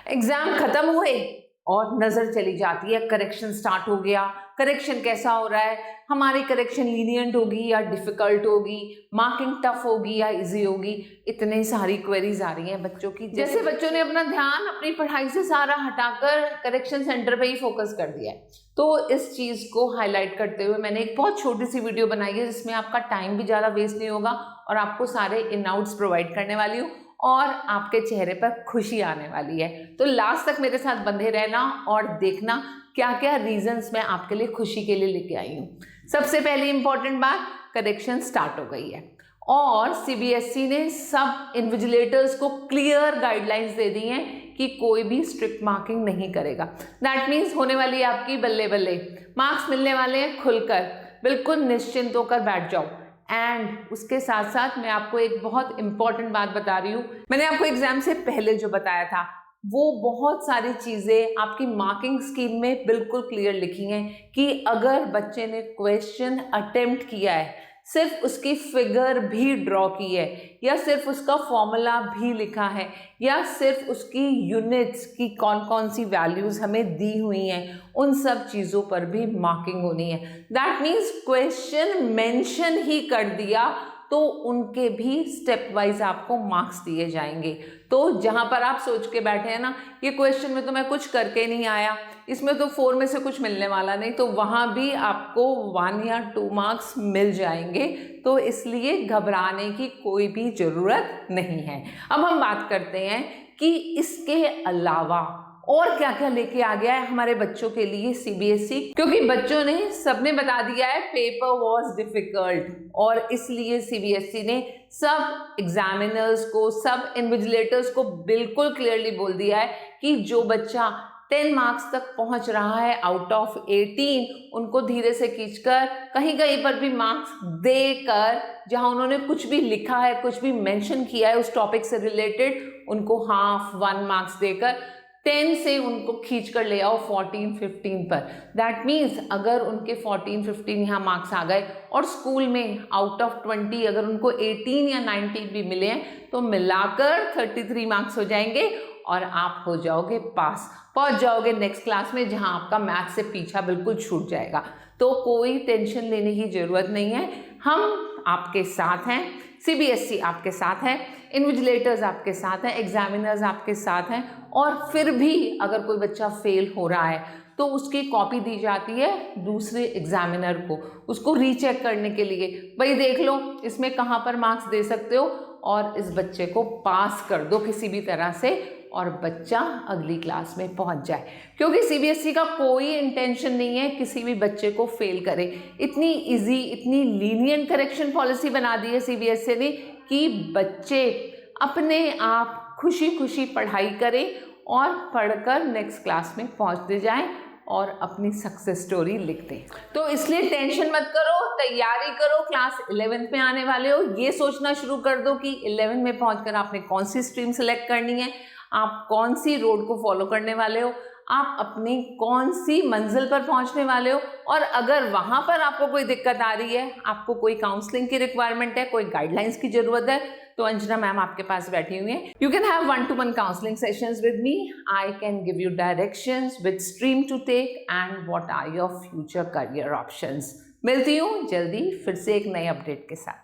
Exam खत्म हुए और नजर चली जाती है करेक्शन स्टार्ट हो गया, करेक्शन कैसा हो रहा है, हमारी करेक्शन लीनियंट होगी या डिफिकल्ट होगी, मार्किंग टफ होगी या इजी होगी। इतने सारी क्वेरीज आ रही हैं बच्चों की, जैसे बच्चों ने अपना ध्यान अपनी पढ़ाई से सारा हटाकर करेक्शन सेंटर पे ही फोकस कर दिया है। तो इस चीज को हाईलाइट करते हुए मैंने एक बहुत छोटी सी वीडियो बनाई है जिसमें आपका टाइम भी ज़्यादा वेस्ट नहीं होगा और आपको सारे इन आउट्स प्रोवाइड करने वाली हूँ और आपके चेहरे पर खुशी आने वाली है। तो लास्ट तक मेरे साथ बंधे रहना और देखना क्या क्या रीजंस मैं आपके लिए खुशी के लिए लेके आई हूँ। सबसे पहली इंपॉर्टेंट बात, करेक्शन स्टार्ट हो गई है और सीबीएसई ने सब इन्विजिलेटर्स को क्लियर गाइडलाइंस दे दी हैं कि कोई भी स्ट्रिक्ट मार्किंग नहीं करेगा। दैट मीन्स होने वाली है आपकी बल्ले बल्ले, मार्क्स मिलने वाले हैं खुलकर, बिल्कुल निश्चिंत होकर बैठ जाओ। एंड उसके साथ साथ मैं आपको एक बहुत इंपॉर्टेंट बात बता रही हूँ, मैंने आपको एग्जाम से पहले जो बताया था वो बहुत सारी चीज़ें आपकी मार्किंग स्कीम में बिल्कुल क्लियर लिखी हैं कि अगर बच्चे ने क्वेश्चन अटेम्प्ट किया है, सिर्फ उसकी फिगर भी ड्रॉ की है या सिर्फ उसका फॉर्मूला भी लिखा है या सिर्फ उसकी यूनिट्स की कौन कौन सी वैल्यूज़ हमें दी हुई हैं, उन सब चीज़ों पर भी मार्किंग होनी है। दैट मीन्स क्वेश्चन मेंशन ही कर दिया तो उनके भी स्टेप वाइज आपको मार्क्स दिए जाएंगे। तो जहाँ पर आप सोच के बैठे हैं ना ये क्वेश्चन में तो मैं कुछ करके नहीं आया, इसमें तो 4 में से कुछ मिलने वाला नहीं, तो वहाँ भी आपको 1 या 2 मार्क्स मिल जाएंगे। तो इसलिए घबराने की कोई भी ज़रूरत नहीं है। अब हम बात करते हैं कि इसके अलावा और क्या क्या लेके आ गया है हमारे बच्चों के लिए सीबीएसई, क्योंकि बच्चों ने सबने बता दिया है पेपर वाज डिफिकल्ट और इसलिए सीबीएसई ने सब एग्जामिनर्स को, सब इन्विजिलेटर्स को बिल्कुल क्लियरली बोल दिया है कि जो बच्चा 10 मार्क्स तक पहुंच रहा है आउट ऑफ 18 उनको धीरे से खींचकर कहीं कहीं पर भी मार्क्स देकर, जहां उन्होंने कुछ भी लिखा है, कुछ भी मेंशन किया है उस टॉपिक से रिलेटेड, उनको हाफ 1 मार्क्स देकर 10 से उनको खींच कर ले आओ 14-15 पर। दैट मीन्स अगर उनके 14-15 यहाँ मार्क्स आ गए और स्कूल में आउट ऑफ 20 अगर उनको 18 या 19 भी मिले हैं तो मिलाकर 33 मार्क्स हो जाएंगे और आप हो जाओगे पास, पहुँच जाओगे नेक्स्ट क्लास में जहाँ आपका मैथ्स से पीछा बिल्कुल छूट जाएगा। तो कोई टेंशन लेने की ज़रूरत नहीं है, हम आपके साथ हैं, सीबीएसई आपके साथ है, इन्विजिलेटर्स आपके साथ हैं, एग्जामिनर्स आपके साथ हैं। और फिर भी अगर कोई बच्चा फेल हो रहा है तो उसकी कॉपी दी जाती है दूसरे एग्जामिनर को, उसको रीचेक करने के लिए, भाई देख लो इसमें कहाँ पर मार्क्स दे सकते हो और इस बच्चे को पास कर दो किसी भी तरह से और बच्चा अगली क्लास में पहुंच जाए। क्योंकि सीबीएसई का कोई इंटेंशन नहीं है किसी भी बच्चे को फेल करे। इतनी इजी, इतनी लीनियंट करेक्शन पॉलिसी बना दी है सीबीएसई ने कि बच्चे अपने आप खुशी खुशी पढ़ाई करें और पढ़कर नेक्स्ट क्लास में पहुंचते जाएं और अपनी सक्सेस स्टोरी लिखते हैं। तो इसलिए टेंशन मत करो, तैयारी करो, क्लास 11th में आने वाले हो, ये सोचना शुरू कर दो कि 11 में पहुंचकर आपने कौन सी स्ट्रीम सेलेक्ट करनी है, आप कौन सी रोड को फॉलो करने वाले हो, आप अपनी कौन सी मंजिल पर पहुंचने वाले हो। और अगर वहां पर आपको कोई दिक्कत आ रही है, आपको कोई काउंसलिंग की रिक्वायरमेंट है, कोई गाइडलाइंस की जरूरत है, तो अंजना मैम आपके पास बैठी हुई हैं। You can have 1-to-1 counselling sessions with me. I can give you directions with stream to take and what are your future career options. मिलती हूँ जल्दी फिर से एक नए अपडेट के साथ।